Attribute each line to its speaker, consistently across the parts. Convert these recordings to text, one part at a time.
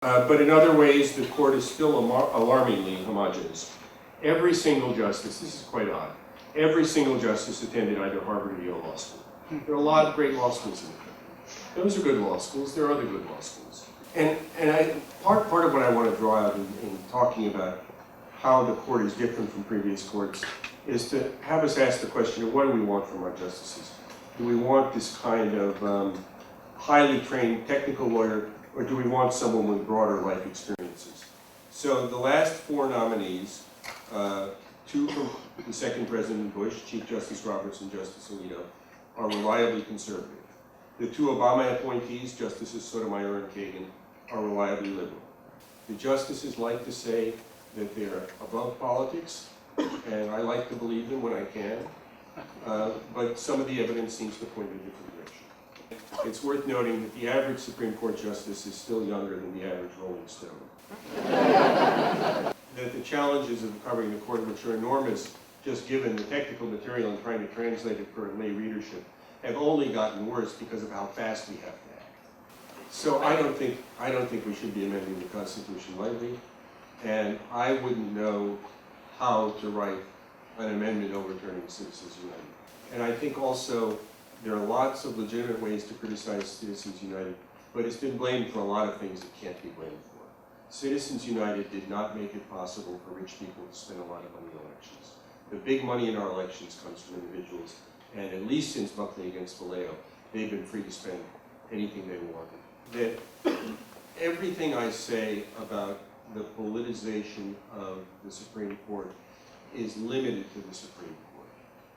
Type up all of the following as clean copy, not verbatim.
Speaker 1: But in other ways, the court is still alarmingly homogeneous. Every single justice, this is quite odd, every single justice attended either Harvard or Yale Law School. There are a lot of great law schools in the country. Those are good law schools. There are other good law schools. And part of what I want to draw out in talking about how the court is different from previous courts is to have us ask the question of what do we want from our justices? Do we want this kind of highly trained technical lawyer, or do we want someone with broader life experiences? So the last four nominees, two from the second President Bush, Chief Justice Roberts and Justice Alito, are reliably conservative. The two Obama appointees, Justices Sotomayor and Kagan, are reliably liberal. The justices like to say that they're above politics, and I like to believe them when I can, but some of the evidence seems to point in a different direction. It's worth noting that the average Supreme Court justice is still younger than the average Rolling Stone. That the challenges of covering the court, which are enormous, just given the technical material and trying to translate it for lay readership, have only gotten worse because of how fast we have to act. So I don't think we should be amending the Constitution lightly, and I wouldn't know how to write an amendment overturning Citizens United. And I think also there are lots of legitimate ways to criticize Citizens United, but it's been blamed for a lot of things it can't be blamed for. Citizens United did not make it possible for rich people to spend a lot of money in elections. The big money in our elections comes from individuals, and at least since Buckley against Vallejo, they've been free to spend anything they wanted. That everything I say about the politicization of the Supreme Court is limited to the Supreme Court.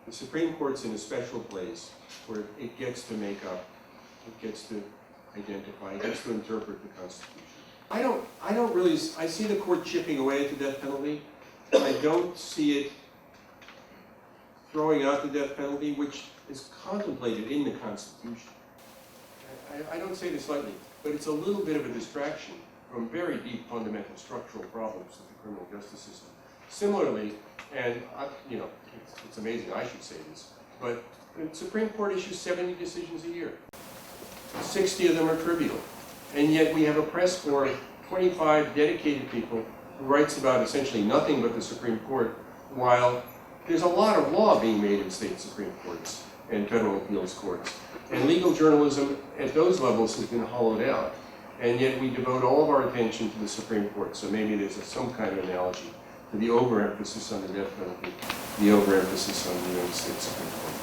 Speaker 1: The Supreme Court's in a special place where it gets to make up, it gets to identify, it gets to interpret the Constitution. I see the court chipping away at the death penalty. I don't see it throwing out the death penalty, which is contemplated in the Constitution. I don't say this lightly, but it's a little bit of a distraction from very deep fundamental structural problems of the criminal justice system. Similarly, and it's amazing I should say this, but the Supreme Court issues 70 decisions a year. 60 of them are trivial. And yet we have a press corps of 25 dedicated people who writes about essentially nothing but the Supreme Court, while there's a lot of law being made in state Supreme Courts and federal appeals courts. And legal journalism at those levels has been hollowed out. And yet we devote all of our attention to the Supreme Court. So maybe there's some kind of analogy to the overemphasis on the death penalty, the overemphasis on the United States Supreme Court.